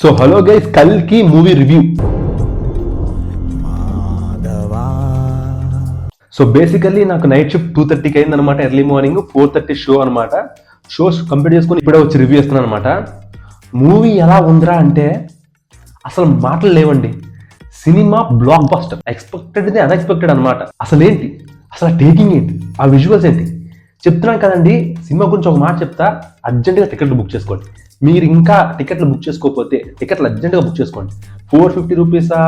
So hello guys, కల్కి movie review. So basically నాకు night shift 2:30కి అయింది అనమాట. ఎర్లీ మార్నింగ్ 4:30 షో అనమాట. షో కంప్లీట్ చేసుకుని ఇప్పుడే వచ్చి రివ్యూ ఇస్తున్నాను అనమాట. మూవీ ఎలా ఉందిరా అంటే అసలు మాటలు లేవండి. Cinema block buster, expected unexpected అనమాట. అసలు ఏంటి, అసలు టేకింగ్ ఏంటి, ఆ విజువల్స్ ఏంటి చెప్తున్నాను కదండి. సినిమా గురించి ఒక మాట చెప్తా, అర్జెంటుగా టికెట్లు బుక్ చేసుకోండి. మీరు ఇంకా టికెట్లు బుక్ చేసుకోకపోతే టికెట్లు అర్జెంటుగా బుక్ చేసుకోండి. 450 రూపీసా,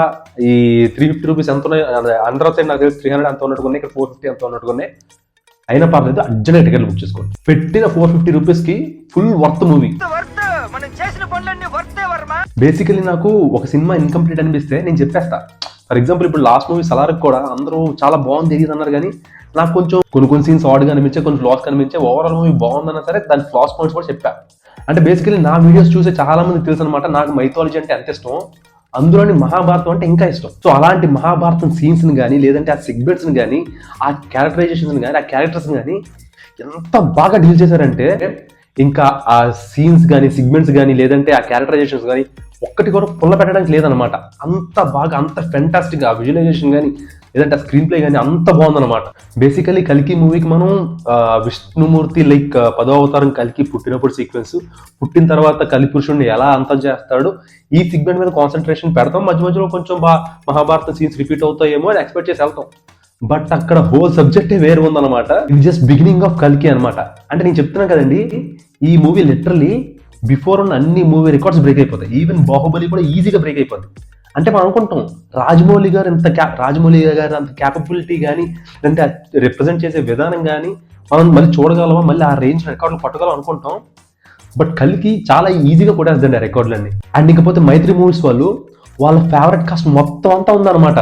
ఈ 350 రూపీస్ ఎంత ఉన్నాయి, అందరూ సైడ్ నాకు తెలిసి 300 అంత ఉన్నట్టుకున్నాయి, ఇక్కడ 450 అంత ఉన్నట్టుకున్నాయి. అయినా పర్లేదు, అర్జెంట్గా టికెట్లు బుక్ చేసుకోండి. పెట్టిన 450 రూపీస్కి ఫుల్ వర్త్ మూవీ. బేసికలీ నాకు ఒక సినిమా ఇన్కంప్లీట్ అనిపిస్తే నేను చెప్పేస్తా. ఫర్ ఎగ్జాంపుల్ ఇప్పుడు లాస్ట్ మూవీ సలార్కి కూడా అందరూ చాలా బాగుంది తెలియదు అన్నారు, కానీ నాకు కొంచెం కొన్ని సీన్స్ ఆడ్గా అనిపించే, కొన్ని ఫ్లాస్ కనిపించే. ఓవరాల్ మూవీ బాగుందన్నా సరే దాని ఫ్లాస్ పాయింట్స్ కూడా చెప్పా. అంటే బేసికలీ నా వీడియోస్ చూసే చాలా మందికి తెలుసు అనమాట, నాకు మైథాలజీ అంటే ఎంత ఇష్టం, అందులోని మహాభారతం అంటే ఇంకా ఇష్టం. సో అలాంటి మహాభారతం సీన్స్ని కానీ, లేదంటే ఆ సెగ్మెంట్స్ని కానీ, ఆ క్యారెక్టరైజేషన్స్ కానీ, ఆ క్యారెక్టర్స్ని కానీ ఎంత బాగా డీల్ చేశారంటే, ఇంకా ఆ సీన్స్ కానీ, సెగ్మెంట్స్ కానీ, లేదంటే ఆ క్యారెక్టరైజేషన్స్ కానీ ఒక్కటి కూడా పుల్ల పెట్టడానికి లేదనమాట. అంత బాగా, అంత ఫెంటాస్టిక్, ఆ విజువలైజేషన్ కానీ, లేదంటే ఆ స్క్రీన్ ప్లే కానీ అంత బాగుందన్నమాట. బేసికలీ కల్కి మూవీకి మనం విష్ణుమూర్తి లైక్ 10వ అవతారం కల్కి పుట్టినప్పుడు సీక్వెన్స్, పుట్టిన తర్వాత కలిపురుషుడిని ఎలా అంతం చేస్తాడు, ఈ సెగ్మెంట్ మీద కాన్సన్ట్రేషన్ పెడతాం. మధ్య మధ్యలో కొంచెం మహాభారత సీన్స్ రిపీట్ అవుతాయేమో అని ఎక్స్పెక్ట్ చేసి వెళ్తాం. బట్ అక్కడ హోల్ సబ్జెక్టే వేరు ఉందన్నమాట. ఇది జస్ట్ బిగినింగ్ ఆఫ్ కల్కి అనమాట. అంటే నేను చెప్తున్నా కదండి, ఈ మూవీ లిటరల్లీ బిఫోర్ ఉన్న అన్ని మూవీ రికార్డ్స్ బ్రేక్ అయిపోతాయి. ఈవెన్ బాహుబలి కూడా ఈజీగా బ్రేక్ అయిపోద్ది. అంటే మనం అనుకుంటాం రాజమౌళి గారు అంత క్యాపబిలిటీ కానీ, లేదంటే రిప్రజెంట్ చేసే విధానం కానీ మనం మళ్ళీ చూడగలమా, మళ్ళీ ఆ రేంజ్ రికార్డులు పట్టగలం అనుకుంటాం. బట్ కల్కి చాలా ఈజీగా కొట్టేస్తుందండి ఆ రికార్డులన్నీ. అండ్ ఇకపోతే మైత్రి మూవీస్ వాళ్ళ ఫేవరెట్ కాస్ట్ మొత్తం అంతా ఉందన్నమాట.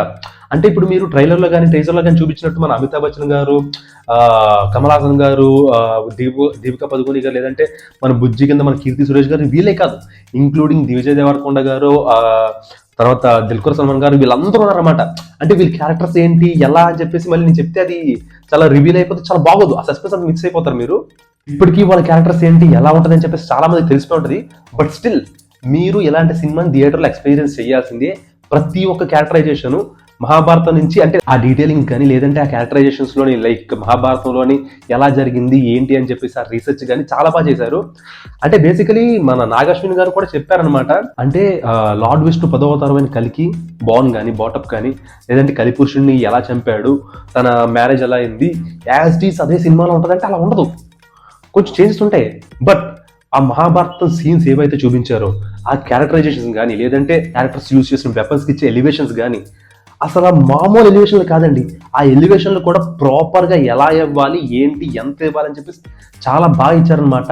అంటే ఇప్పుడు మీరు ట్రైలర్లో కానీ, ట్రైజర్లో కానీ చూపించినట్టు మన అమితాబ్ బచ్చన్ గారు, కమల్ హాసన్ గారు, దీపికా పదుకోని గారు, లేదంటే మన బుజ్జి కింద మన కీర్తి సురేష్ గారు, వీళ్ళే కాదు, ఇంక్లూడింగ్ విజయ్ దేవరకొండ గారు, తర్వాత దిల్కుర్ సల్మాన్ గారు, వీళ్ళందరూ ఉన్నారన్నమాట. అంటే వీళ్ళ క్యారెక్టర్స్ ఏంటి ఎలా అని చెప్పేసి మళ్ళీ నేను చెప్తే అది చాలా రివీల్ అయిపోతే చాలా బాగోదు, ఆ సస్పెన్స్ అంతా మిక్స్ అయిపోతారు మీరు. ఇప్పటికీ వాళ్ళ క్యారెక్టర్స్ ఏంటి ఎలా ఉంటుంది అని చెప్పేసి చాలా మందికి తెలిసిపోయి ఉంటుంది. బట్ స్టిల్ మీరు ఎలాంటి సినిమాని థియేటర్లో ఎక్స్పీరియన్స్ చేయాల్సిందే. ప్రతి ఒక్క క్యారెక్టరైజేషన్ మహాభారతం నుంచి, అంటే ఆ డీటెయిలింగ్ కానీ, లేదంటే ఆ క్యారెక్టరైజేషన్స్ లోని లైక్ మహాభారతంలోని ఎలా జరిగింది ఏంటి అని చెప్పేసి ఆ రీసెర్చ్ కానీ చాలా బాగా చేశారు. అంటే బేసికలీ మన నాగశ్విన్ గారు కూడా చెప్పారనమాట. అంటే లార్డ్ విష్ణు 10వ అవతారమైన కల్కి బాన్ కానీ, బాటప్ కానీ, లేదంటే కలిపురుషుడిని ఎలా చంపాడు, తన మ్యారేజ్ ఎలా అయింది, యాజ్ ఇట్ ఈస్ అదే సినిమాలో ఉంటుందంటే అలా ఉండదు, కొంచెం చేంజెస్ ఉంటాయి. బట్ ఆ మహాభారతం సీన్స్ ఏవైతే చూపించారో ఆ క్యారెక్టరైజేషన్స్ కానీ, లేదంటే క్యారెక్టర్స్ యూజ్ చేసిన వెపన్స్కి ఇచ్చే ఎలివేషన్స్ కానీ అసలు మామూలు ఎలివేషన్లు కాదండి. ఆ ఎలివేషన్లు కూడా ప్రాపర్గా ఎలా ఇవ్వాలి, ఏంటి, ఎంత ఇవ్వాలని చెప్పేసి చాలా బాగా ఇచ్చారనమాట.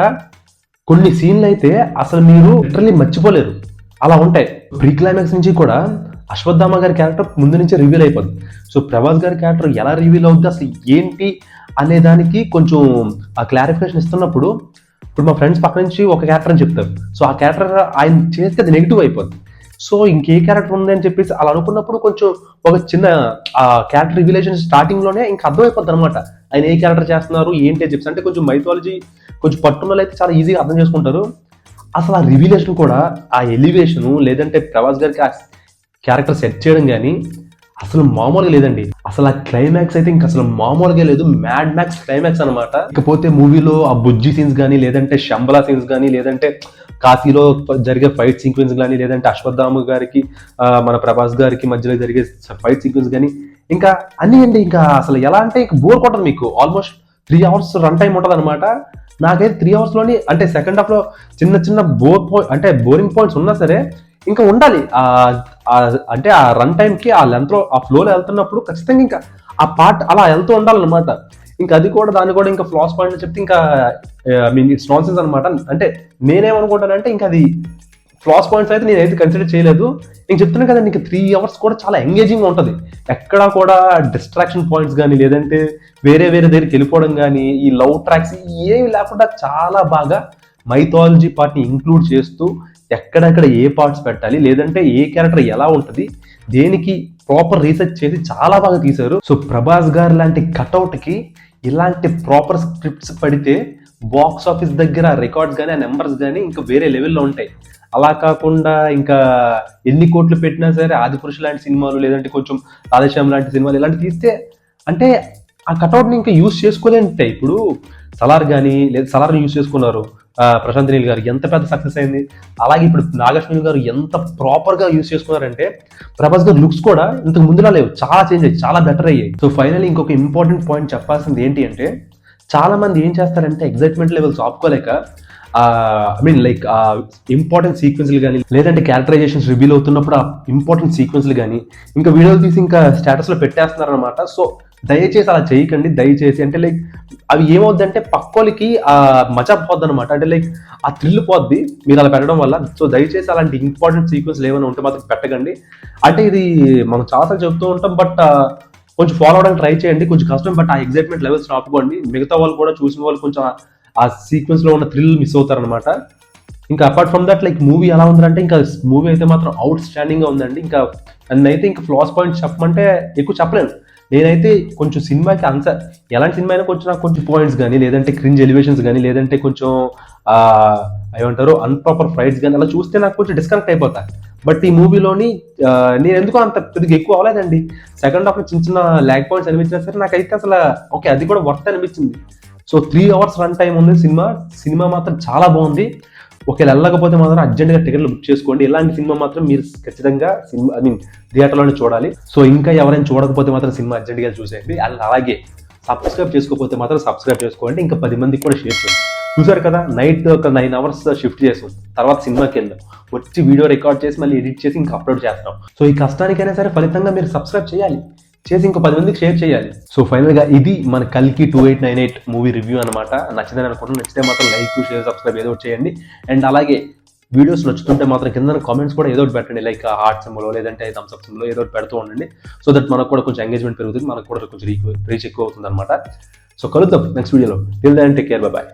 కొన్ని సీన్లు అయితే అసలు మీరు లిటరల్లీ మర్చిపోలేరు, అలా ఉంటాయి. ప్రీ క్లైమాక్స్ నుంచి కూడా అశ్వత్థామ గారి క్యారెక్టర్ ముందు నుంచే రివీల్ అయిపోద్ది. సో ప్రభాస్ గారి క్యారెక్టర్ ఎలా రివీల్ అవుతుంది, అసలు ఏంటి అనే దానికి కొంచెం ఆ క్లారిఫికేషన్ ఇస్తున్నప్పుడు, ఇప్పుడు మా ఫ్రెండ్స్ పక్క నుంచి ఒక క్యారెక్టర్ అని చెప్తారు. సో ఆ క్యారెక్టర్ ఆయన చేస్తే అది నెగిటివ్ అయిపోద్ది. సో ఇంకే క్యారెక్టర్ ఉంది అని చెప్పేసి అలా అనుకున్నప్పుడు కొంచెం ఒక చిన్న ఆ క్యారెక్టర్ రివిలేషన్ స్టార్టింగ్ లోనే ఇంకా అర్థమైపోద్ది అనమాట, ఆయన ఏ క్యారెక్టర్ చేస్తున్నారు ఏంటి అని చెప్పేసి. అంటే కొంచెం మైథాలజీ కొంచెం పట్టున్న అయితే చాలా ఈజీగా అర్థం చేసుకుంటారు. అసలు ఆ రివిలేషన్ కూడా, ఆ ఎలివేషన్, లేదంటే ప్రభాస్ గారికి ఆ క్యారెక్టర్ సెట్ చేయడం కానీ అసలు మామూలుగా లేదండి. అసలు ఆ క్లైమాక్స్ అయితే ఇంకా అసలు మామూలుగా లేదు, మ్యాడ్ మ్యాక్స్ క్లైమాక్స్ అనమాట. ఇకపోతే మూవీలో ఆ బుజ్జి సీన్స్ కానీ, లేదంటే శంబలా సీన్స్ కానీ, లేదంటే కాశీలో జరిగే ఫైట్ సీక్వెన్స్ కానీ, లేదంటే అశ్వత్థామ గారికి మన ప్రభాస్ గారికి మధ్యలో జరిగే ఫైట్ సీక్వెన్స్ కానీ, ఇంకా అన్నీ అండి. ఇంకా అసలు ఎలా అంటే ఇంకా బోర్ కొట్టదు మీకు. ఆల్మోస్ట్ 3 hours రన్ టైం ఉంటుంది అనమాట. నాకైతే 3 hours లోని, అంటే సెకండ్ హాఫ్ లో చిన్న బోరింగ్ పాయింట్స్ ఉన్నా సరే ఇంకా ఉండాలి. అంటే ఆ రన్ టైంకి, ఆ లెంత్ లో, ఆ ఫ్లోలో వెళ్తున్నప్పుడు ఖచ్చితంగా ఇంకా ఆ పార్ట్ అలా వెళ్తూ ఉండాలన్నమాట. ఇంకా అది కూడా దాన్ని కూడా ఇంకా ఫ్లాస్ పాయింట్ చెప్తే ఇంకా ఇట్స్ నాన్ సెన్స్ అనమాట. అంటే నేనేమనుకుంటానంటే ఇంకా అది ఫ్లాస్ పాయింట్స్ అయితే నేనైతే కన్సిడర్ చేయలేదు. నేను చెప్తున్నాను కదండి, ఇంకా 3 hours కూడా చాలా ఎంగేజింగ్ ఉంటుంది. ఎక్కడా కూడా డిస్ట్రాక్షన్ పాయింట్స్ కానీ, లేదంటే వేరే దగ్గరికి వెళ్ళిపోవడం కానీ, ఈ లవ్ ట్రాక్స్ ఏమి లేకుండా చాలా బాగా మైథాలజీ పార్ట్ని ఇంక్లూడ్ చేస్తూ ఎక్కడెక్కడ ఏ పార్ట్స్ పెట్టాలి, లేదంటే ఏ క్యారెక్టర్ ఎలా ఉంటుంది, దేనికి ప్రాపర్ రీసెర్చ్ చేసి చాలా బాగా తీశారు. సో ప్రభాస్ గారు లాంటి కట్అవుట్కి ఇలాంటి ప్రాపర్ స్క్రిప్ట్స్ పడితే బాక్స్ ఆఫీస్ దగ్గర రికార్డ్స్ కానీ, ఆ నెంబర్స్ కానీ ఇంకా వేరే లెవెల్లో ఉంటాయి. అలా కాకుండా ఇంకా ఎన్ని కోట్లు పెట్టినా సరే ఆదిపురుషు లాంటి సినిమాలు లేదంటే కొంచెం రాధేశ్యామ్ లాంటి సినిమాలు ఇలాంటి తీస్తే అంటే ఆ కటౌట్ని ఇంకా యూజ్ చేసుకోలేంటే ఇప్పుడు సలార్ కానీ లేదా సలార్ని యూజ్ చేసుకున్నారు ప్రశాంత్ నీల్ గారు ఎంత పెద్ద సక్సెస్ అయింది. అలాగే ఇప్పుడు నాగశ్విని గారు ఎంత ప్రాపర్గా యూజ్ చేసుకున్నారంటే ప్రభాస్ గారు లుక్స్ కూడా ఇంతకు ముందులా లేవు, చాలా చేంజ్ అయ్యాయి, చాలా బెటర్ అయ్యాయి. సో ఫైనల్లీ ఇంకొక ఇంపార్టెంట్ పాయింట్ చెప్పాల్సింది ఏంటి అంటే చాలా మంది ఏం చేస్తారంటే ఎగ్జైట్మెంట్ లెవెల్స్ ఆపుకోలేక ఐ మీన్ లైక్ ఇంపార్టెంట్ సీక్వెన్స్లు కానీ లేదంటే క్యారెక్టరైజేషన్స్ రివీల్ అవుతున్నప్పుడు ఆ ఇంపార్టెంట్ సీక్వెన్స్లు కానీ ఇంకా వీడియోలు తీసి ఇంకా స్టేటస్లో పెట్టేస్తున్నారు అనమాట. సో దయచేసి అలా చేయకండి, దయచేసి. అంటే లైక్ అవి ఏమవుద్దంటే పక్కోళ్ళకి ఆ మజా పోద్ది అనమాట, అంటే లైక్ ఆ థ్రిల్ పోద్ది మీరు అలా పెట్టడం వల్ల. సో దయచేసి అలాంటి ఇంపార్టెంట్ సీక్వెన్స్లు ఏమైనా ఉంటే మాత్రం పెట్టకండి. అంటే ఇది మనం చాలాసార్లు చెప్తూ ఉంటాం, బట్ కొంచెం ఫాలో అవడానికి ట్రై చేయండి, కొంచెం కష్టం, బట్ ఆ ఎగ్జైట్మెంట్ లెవెల్స్ ఆపుకోండి. మిగతా వాళ్ళు కూడా చూసిన వాళ్ళు కొంచెం ఆ సీక్వెన్స్ లో ఉన్న థ్రిల్ మిస్ అవుతారనమాట. ఇంకా apart from that like movie ఎలా ఉందంటే ఇంకా మూవీ అయితే మాత్రం అవుట్ స్టాండింగ్ గా ఉందండి. ఇంకా నన్నైతే ఇంకా ఫ్లాస్ పాయింట్స్ చెప్పమంటే ఎక్కువ చెప్పలేను. నేనైతే కొంచెం సినిమాకి ఆన్సర్ ఎలాంటి సినిమా అయినా కొంచెం నాకు కొంచెం పాయింట్స్ కానీ లేదంటే క్రింజ్ ఎలివేషన్స్ కానీ లేదంటే కొంచెం ఏమంటారు అన్ప్రాపర్ ఫైట్స్ కానీ అలా చూస్తే నాకు కొంచెం డిస్కనెక్ట్ అయిపోతా. బట్ ఈ మూవీలోని నేను ఎందుకో అంత పెద్దగా ఎక్కువ అవ్వలేదండి. సెకండ్ హాఫ్ లో చిన్న చిన్న ల్యాగ్ పాయింట్స్ అనిపించినా సరే నాకైతే అసలు ఓకే అది కూడా వర్త్ అనిపించింది. సో 3 hours రన్ టైం ఉంది సినిమా మాత్రం చాలా బాగుంది. ఒకవేళ వెళ్ళకపోతే మాత్రం అర్జెంట్గా టికెట్లు బుక్ చేసుకోండి. ఇలాంటి సినిమా మాత్రం మీరు ఖచ్చితంగా సినిమా ఐ మీన్ థియేటర్లోనే చూడాలి. సో ఇంకా ఎవరైనా చూడకపోతే మాత్రం సినిమా అర్జెంట్గా చూసేయండి. అండ్ అలాగే సబ్స్క్రైబ్ చేసుకోకపోతే మాత్రం సబ్స్క్రైబ్ చేసుకోండి, ఇంకా 10 మందికి కూడా షేర్ చేయండి. చూసారు కదా, నైట్ ఒక 9 hours షిఫ్ట్ చేసాం, తర్వాత సినిమాకి వెళ్ళాం, వచ్చి వీడియో రికార్డ్ చేసి మళ్ళీ ఎడిట్ చేసి ఇంకా అప్లోడ్ చేస్తాం. సో ఈ కష్టానికైనా సరే ఫలితంగా మీరు సబ్స్క్రైబ్ చేయాలి, చేసి ఇంకో 10 మందికి షేర్ చేయాలి. సో ఫైనల్ గా ఇది మన కల్కి 2898 మూవీ రివ్యూ అనమాట. నచ్చిందని అనుకుంటున్నాను. నచ్చితే మాత్రం లైక్, షేర్, సబ్స్క్రైబ్ ఏదో చేయండి. అండ్ అలాగే వీడియోస్ నచ్చుతుంటే మాత్రం కింద కామెంట్స్ కూడా ఏదో పెట్టండి, లైక్ హార్ట్ సింబల్ లేదంటే థమ్స్ అప్ సింబల్ ఏదో పెడుతూ ఉండండి. సో దట్ మనకు కూడా కొంచెం ఎంగేజ్మెంట్ పెరుగుతుంది, మనకు కూడా కొంచెం రీచ్ ఎక్కువ అవుతుంది అనమాట. సో కలుద్దాం నెక్స్ట్ వీడియోలో. Till then take care, bye by.